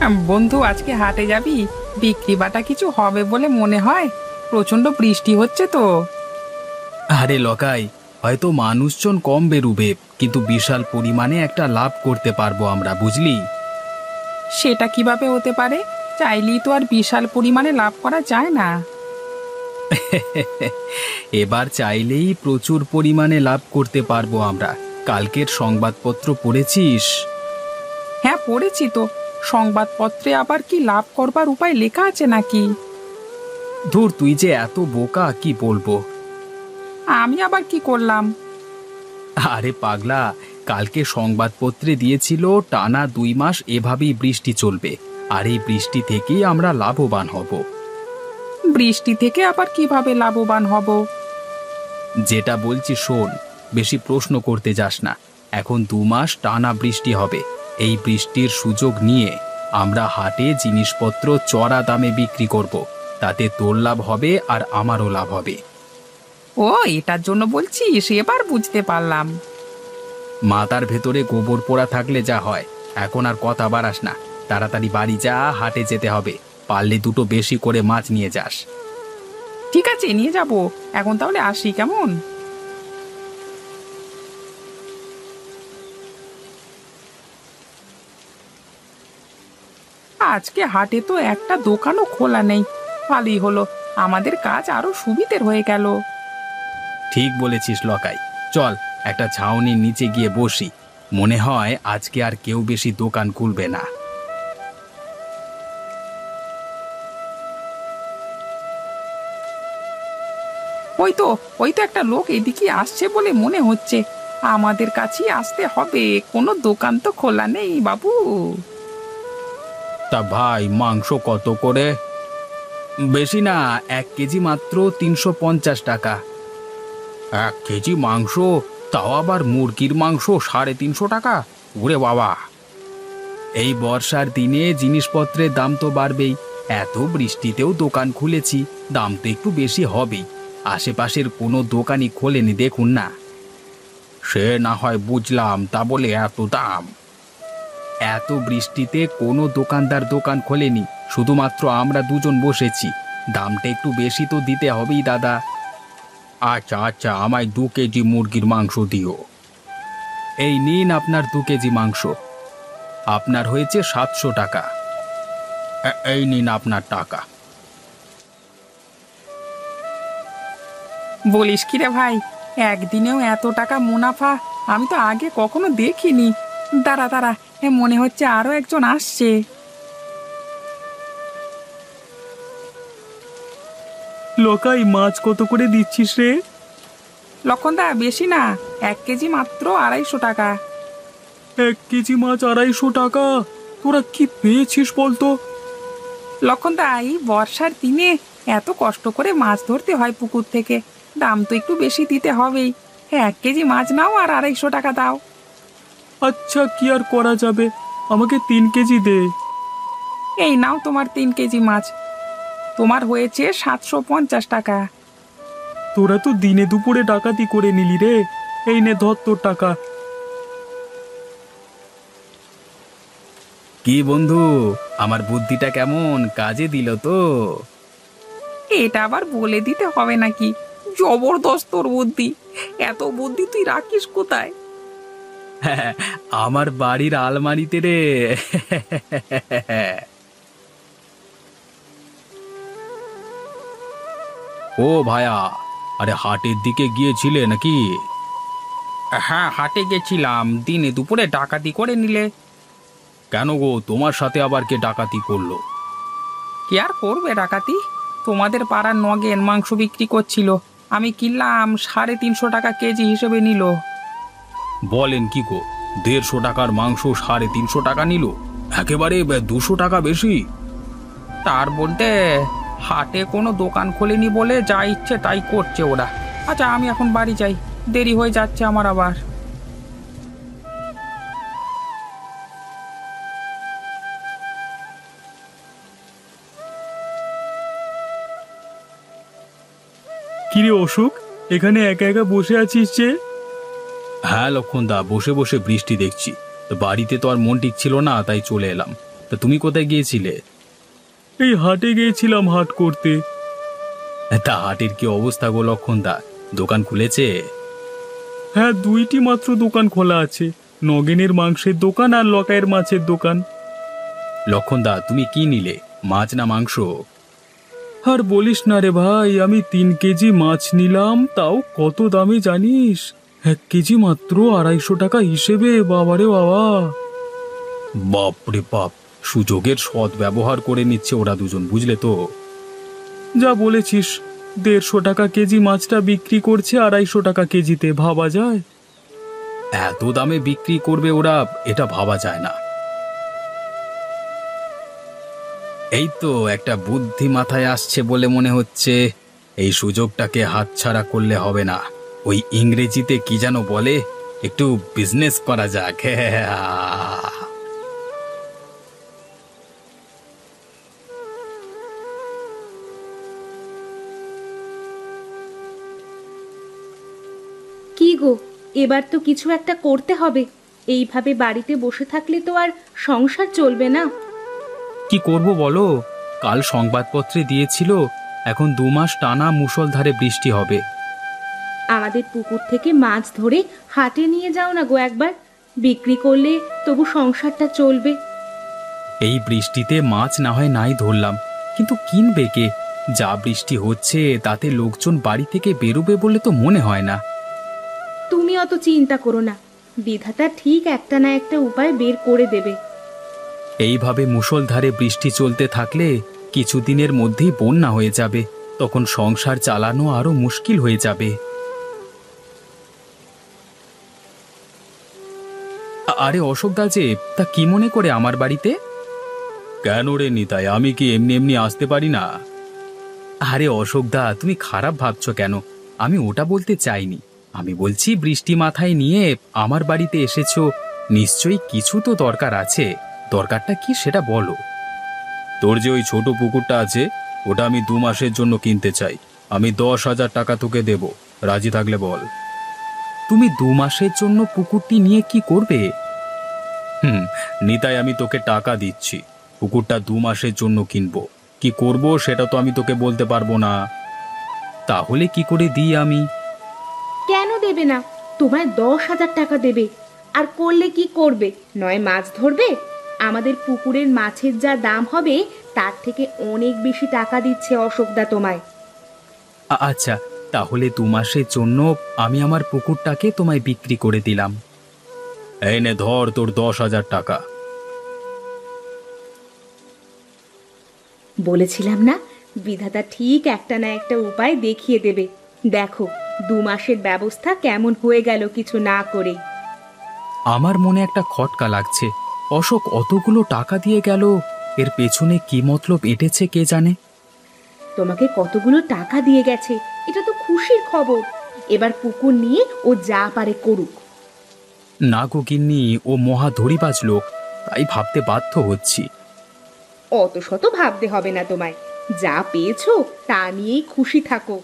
বন্ধু, আজকে হাটে যাবি? বিক্রি বাটা কিছু হবে বলে মনে হয়। প্রচন্ড বৃষ্টি হচ্ছে তো। আরে লকাই, হয়তো মানুষজন কম বেরুবে, কিন্তু বিশাল পরিমাণে একটা লাভ করতে পারবো আমরা, বুঝলি? সেটা কিভাবে হতে পারে? চাইলেই তো আর বিশাল পরিমাণে লাভ করা যায় না। এবার চাইলেই প্রচুর পরিমাণে লাভ করতে পারবো আমরা। কালকের সংবাদপত্র পড়েছিস? হ্যাঁ, পড়েছি তো। সংবাদপত্রে আবার কি লাভ করবার উপায় লেখা আছে নাকি? ধুর, তুই যে এত বোকা, কি বলবো। আমি আবার কি করলাম? আরে পাগলা, কালকে সংবাদপত্রে দিয়েছিল টানা 2 মাস এভাবেই বৃষ্টি চলবে, আর এই বৃষ্টি থেকেই আমরা লাভবান হব। বৃষ্টি থেকে আবার কিভাবে লাভবান হব? যেটা বলছি শোন, বেশি প্রশ্ন করতে যাস না। এখন 2 মাস টানা বৃষ্টি হবে। এই বৃষ্টির সুযোগ নিয়ে আমরা হাটে জিনিসপত্র চড়া দামে বিক্রি করব। তাতে তোর লাভ হবে আর আমারও লাভ হবে। ও, এটার জন্য বলছিস? এবার বুঝতে পারলাম। মাথার ভেতরে গোবর পোড়া থাকলে যা হয়। এখন আর কথা বাড়াস না, তাড়াতাড়ি বাড়ি যা, হাটে যেতে হবে। পারলে দুটো বেশি করে মাছ নিয়ে যাস। ঠিক আছে, নিয়ে যাব। এখন তাহলে আসি, কেমন? আজকে হাটে তো একটা দোকানও খোলা নেই। ভালোই হলো, আমাদের কাজ আরো সুবিধের হয়ে গেল। ঠিক বলেছিস লকাই। চল, একটা ছাউনির নিচে গিয়ে বসি। মনে হয় আজকে আর কেউ বেশি দোকান খুলবে না। ওই তো একটা লোক এদিকে আসছে বলে মনে হচ্ছে। আমাদের কাছেই আসতে হবে, কোনো দোকান তো খোলা নেই বাবু। তা ভাই, মাংস কত করে? বেশি না, 1 কেজি মাত্র 350 টাকা। 1 কেজি মাংস? তাও আবার মুরগির মাংস 350 টাকা? ওরে বাবা! এই বর্ষার দিনে জিনিসপত্রের দাম তো বাড়বেই। এত বৃষ্টিতেও দোকান খুলেছি, দাম তো একটু বেশি হবেই। আশেপাশের কোনো দোকানই খোলেনি, দেখুন না। সে না হয় বুঝলাম, তা বলে এত দাম? এত বৃষ্টিতে কোনো দোকানদার দোকান খোলেনি, শুধুমাত্র আমরা দুজন বসেছি। দামটা একটু বেশি তো দিতে হবেই দাদা। আচ্ছা আচ্ছা, আমায় 2 কেজি মুরগির মাংস দিও। এই নিন আপনার 2 কেজি মাংস। আপনার হয়েছে 700 টাকা। এই নিন আপনার টাকা। বলিস কি রে ভাই, একদিনেও এত টাকা মুনাফা আমি তো আগে কখনো দেখিনি। দাঁড়া দাঁড়া, মনে হচ্ছে আরো একজন আসছে। লোকাই, মাছ কত করে দিচ্ছিস রে? লক্ষণদা, বেশি না, 1 কেজি মাত্র 250 টাকা। 1 কেজি মাছ 250 টাকা? তোরা কি পেয়েছিস বলতো? লক্ষণদা, এই বর্ষার দিনে এত কষ্ট করে মাছ ধরতে হয় পুকুর থেকে, দাম তো একটু বেশি দিতে হবেই। 1 কেজি মাছ নাও আর 250 টাকা দাও। আচ্ছা, কি আর করা যাবে, আমাকে 3 কেজি দে। এই নাও তোমার 3 কেজি মাছ। তোমার হয়েছে 750 টাকা। তোরা তো দিনে দুপুরে ডাকাতি করে নিলি রে। এই নে, ধর তোর টাকা। কি বন্ধু, আমার বুদ্ধিটা কেমন কাজে দিল তো? এটা আবার বলে দিতে হবে নাকি? জবরদস্ত তোর বুদ্ধি। এত বুদ্ধি তুই রাখিস কোথায়? হ্যাঁ, আমার বাড়ির আলমারিতে রে। ও ভায়া, আরে হাটের দিকে গিয়েছিলে নাকি? হ্যাঁ, হাটে গেছিলাম, দিনে দুপুরে ডাকাতি করে নিলে। কেন গো, তোমার সাথে আবার কে ডাকাতি করলো? কি আর করবে ডাকাতি? তোমাদের পাড়ার নগেন মাংস বিক্রি করছিল, আমি কিনলাম 350 টাকা কেজি হিসেবে নিল। বলেন কি গো, 150 টাকার মাংস 350 টাকা নিল? একেবারে 200 টাকা বেশি। তার বলতে, হাটে কোনো দোকান খোলেনি বলে যা ইচ্ছে তাই করছে ওরা। আচ্ছা, আমি এখন বাড়ি যাই, দেরি হয়ে যাচ্ছে আমার আবার। কিরে অশোক, এখানে একা একা বসে আছিস যে? হ্যাঁ লক্ষণদা, বসে বসে বৃষ্টি দেখছি। তো বাড়িতে তো আর মন টিকছিল না, তাই চলে এলাম। তা তুমি কোথায় গিয়েছিলে? এই হাটে গিয়েছিলাম হাট করতে। তা হাটের কি অবস্থা গো লক্ষণদা, দোকান খুলেছে? হ্যাঁ, দুইটি মাত্র দোকান খোলা আছে, নগেনের মাংসের দোকান আর লকাইয়ের মাছের দোকান। লক্ষণদা, তুমি কি নিলে, মাছ না মাংস? আর বলিস না রে ভাই, আমি 3 কেজি মাছ নিলাম, তাও কত দামে জানিস? 1 কেজি মাত্র 250 টাকা হিসেবে। বাবারে বাবা! বাপরে বাপ, সুযোগের সৎ ব্যবহার করে নিচ্ছে ওরা দুজন, বুঝলে তো? যা বলেছিস, 150 টাকা কেজি মাছটা বিক্রি করছে 250 টাকা কেজিতে, ভাবা যায়? এত দামে বিক্রি করবে ওরা, এটা ভাবা যায় না। এই তো একটা বুদ্ধি মাথায় আসছে বলে মনে হচ্ছে। এই সুযোগটাকে হাতছাড়া করলে হবে না। ওই ইংরেজিতে কি যেন বলে, একটু বিজনেস করা যাক। কি গো, এবার তো কিছু একটা করতে হবে। এইভাবে বাড়িতে বসে থাকলে তো আর সংসার চলবে না। কি করব বলো? কাল সংবাদপত্রে দিয়েছিল এখন 2 মাস টানা মুষলধারে বৃষ্টি হবে। আমাদের পুকুর থেকে মাছ ধরে হাটে নিয়ে যাও না গো একবার, বিক্রি করলে তবু সংসারটা চলবে। এই বৃষ্টিতে মাছ না হয় নাই ধরলাম, কিন্তু কিনবে কে? যা বৃষ্টি হচ্ছে তাতে লোকজন বাড়ি থেকে বেরোবে বলে তো মনে হয় না। তুমি অত চিন্তা করো না, বিধাতা ঠিক একটা না একটা উপায় বের করে দেবে। এইভাবে মুষলধারে বৃষ্টি চলতে থাকলে কিছুদিনের মধ্যেই বন্যা হয়ে যাবে, তখন সংসার চালানো আরো মুশকিল হয়ে যাবে। আরে অশোকদা যে, তা কি মনে করে আমার বাড়িতে? কেন রে নিতাই, আমি কি এমনি এমনি আসতে পারি না? আরে অশোকদা, তুমি খারাপ ভাবছো কেন? আমি ওটা বলতে চাইনি। আমি বলছি বৃষ্টি মাথায় নিয়ে আমার বাড়িতে এসেছো, নিশ্চয়ই কিছু তো দরকার আছে। দরকারটা কি সেটা বলো। তোর যে ওই ছোট পুকুরটা আছে, ওটা আমি 2 মাসের জন্য কিনতে চাই। আমি 10,000 টাকা তোকে দেব, রাজি থাকলে বল। তুমি 2 মাসের জন্য পুকুরটি নিয়ে কি করবে? নিতাই, আমি তোকে টাকা দিচ্ছি, পুকুরটা 2 মাসের জন্য কিনবো। কি করব সেটা তো আমি তোকে বলতে পারবো না। তাহলে কি করে দিই আমি? কেন দেবে না? তোমায় 10,000 টাকা দেবে। আর করলে কি করবে? নয় মাছ ধরবে। আমাদের পুকুরের মাছের যা দাম হবে তার থেকে অনেক বেশি টাকা দিচ্ছে অশোকদা তোমায়। আচ্ছা, তাহলে 2 মাসের জন্য আমি আমার পুকুরটাকে তোমায় বিক্রি করে দিলাম। এই নে ধর তোর 10,000 টাকা। বলেছিলাম না, বিধাতা ঠিক একটা না একটা উপায় দেখিয়ে দেবে। দেখো, 2 মাসের ব্যবস্থা কেমন হয়ে গেল কিছু না করে। আমার মনে একটা খটকা লাগছে। অশোক অতগুলো টাকা দিয়ে গেল, এর পেছনে কি মতলব এঁটেছে কে জানে। তোমাকে কতগুলো টাকা দিয়ে গেছে, এটা তো খুশির খবর। এবার পুকুর নিয়ে ও যা পারে করুক। না গো গিন্নি, ও মহা ধরিবাজ লোক, তাই ভাবতে বাধ্য হচ্ছি। অত শত ভাবতে হবে না তোমায়, যা পেয়েছো তা নিয়েই খুশি থাকো।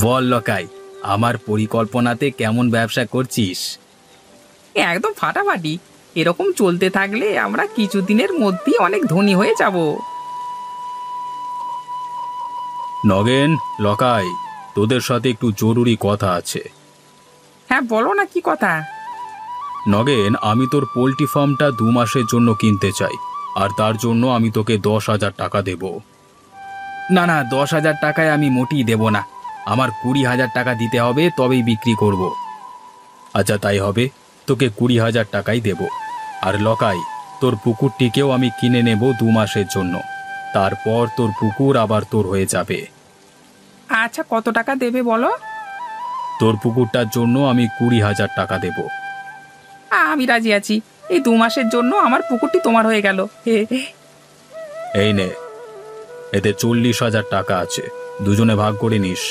বল লকাই, আমার পরিকল্পনাতে কেমন ব্যবসা করছিস? একদম ফাটাফাটি। এরকম চলতে থাকলে আমরা কিছুদিনের মধ্যেই অনেক ধনী হয়ে যাব। নগেন, লকাই, তোদের সাথে একটু জরুরি কথা আছে। হ্যাঁ, বলো না, কি কথা? নগেন, আমি তোর পোল্ট্রি ফার্মটা 2 মাসের জন্য কিনতে চাই, আর তার জন্য আমি তোকে 10,000 টাকা দেব। না না, 10,000 টাকায় আমি মোটেই দেব না। আমার 20,000 টাকা দিতে হবে, তবেই বিক্রি করব। আচ্ছা তাই হবে, তোকে 20,000 টাকাই দেব। আর লকাই, তোর পুকুরটিকেও আমি কিনে নেব 2 মাসের জন্য। তারপর তোর পুকুর আবার তোর হয়ে যাবে। আচ্ছা, কত টাকা দেবে বলো? তোর পুকুরটার জন্য আমি 20,000 টাকা দেব। আমি রাজি আছি। এই 2 মাসের জন্য আমার পুকুরটি তোমার হয়ে গেল। হে হে। এই নে, এতে 40,000 টাকা আছে, দুজনে ভাগ করে নিস।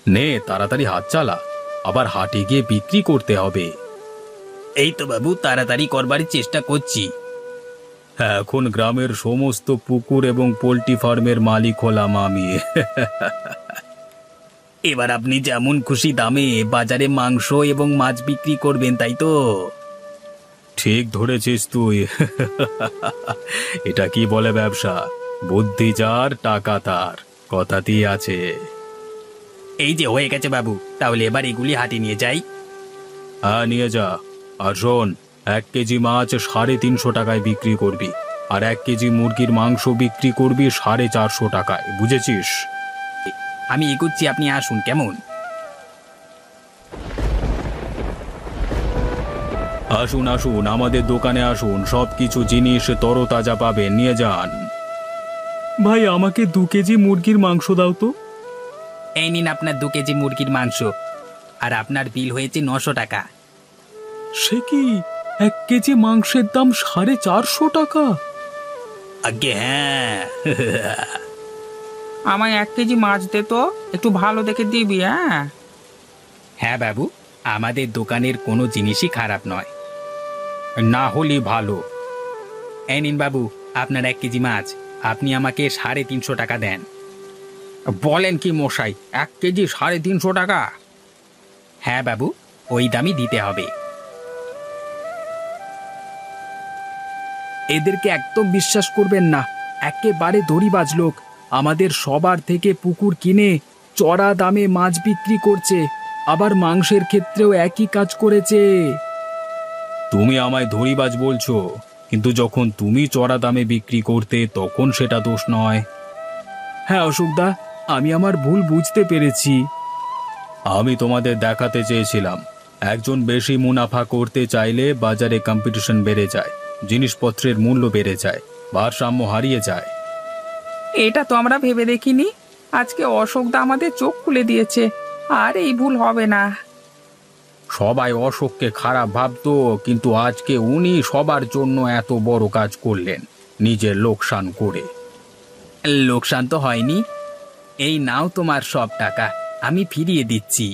নে তাড়াতাড়ি হাত চালা, আবার হাটে গিয়ে বিক্রি করতে হবে। এই তো বাবু, তাড়াতাড়ি করবার চেষ্টা করছি। হ্যাঁ, এখন গ্রামের সমস্ত পুকুর এবং পোল্ট্রি ফার্মের মালিক হলাম আমি। এবার আপনি যেমন খুশি দামে বাজারে মাংস এবং মাছ বিক্রি করবেন, তাই তো? ঠিক ধরেছিস তুই। এটা কি বলে ব্যবসা? বুদ্ধি যার টাকা তার, কথাতেই আছে। এই যে হয়ে গেছে বাবু, তাহলে এবার এগুলি হাটে নিয়ে যাই। হ্যাঁ, নিয়ে যা। আর শোন, 1 কেজি মাছ 350 টাকায় বিক্রি করবি, আর 1 কেজি মুরগির মাংস বিক্রি করবি 450 টাকায়, বুঝেছিস? আমি এগুচ্ছি, আপনি আসুন কেমন? আসুন আসুন, আমাদের দোকানে আসুন, সবকিছু জিনিস তরতাজা পাবেন, নিয়ে যান। ভাই, আমাকে 2 কেজি মুরগির মাংস দাও তো। এই নিন আপনার 2 কেজি মুরগির মাংস, আর আপনার বিল হয়েছে 900 টাকা। সে কি, 1 কেজি মাংসের দাম 450 টাকা? আগে হ্যাঁ। আমায় 1 কেজি মাছ দে তো, একটু ভালো দেখে দিবি। হ্যাঁ হ্যাঁ বাবু, আমাদের দোকানের কোনো জিনিসই খারাপ নয়, না হলে ভালো। এই নিন বাবু আপনার 1 কেজি মাছ, আপনি আমাকে 350 টাকা দেন। বলেন কি মশাই, 1 কেজি 350 টাকা? হ্যাঁ বাবু, ওই দামই দিতে হবে। এদেরকে একদম বিশ্বাস করবেন না, একেবারে দড়িবাজ লোক। আমাদের সবার থেকে পুকুর কিনে চড়া দামে মাছ বিক্রি করছে, আবার মাংসের ক্ষেত্রেও একই কাজ করেছে। তুমি আমায় দড়িবাজ বলছো, কিন্তু যখন তুমি চড়া দামে বিক্রি করতে তখন সেটা দোষ নয়। হ্যাঁ অশোকদা, আমি আমার ভুল বুঝতে পেরেছি। আমি তোমাদের দেখাতে চেয়েছিলাম, একজন বেশি মুনাফা করতে চাইলে বাজারে কম্পিটিশন বেড়ে যায়, জিনিসপত্রের মূল্য বেড়ে যায়, ভারসাম্য হারিয়ে যায়। এটা তো আমরা ভেবে দেখিনি। আজকে অশোকদা আমাদের চোখ খুলে দিয়েছে, আর এই ভুল হবে না। সবাই অশোককে খারাপ ভাবতো, কিন্তু আজকে উনি সবার জন্য এত বড় কাজ করলেন, নিজের লোকসান করে। লোকসান তো হয়নি, এই নাও তোমার সব টাকা, আমি ফিরিয়ে দিচ্ছি।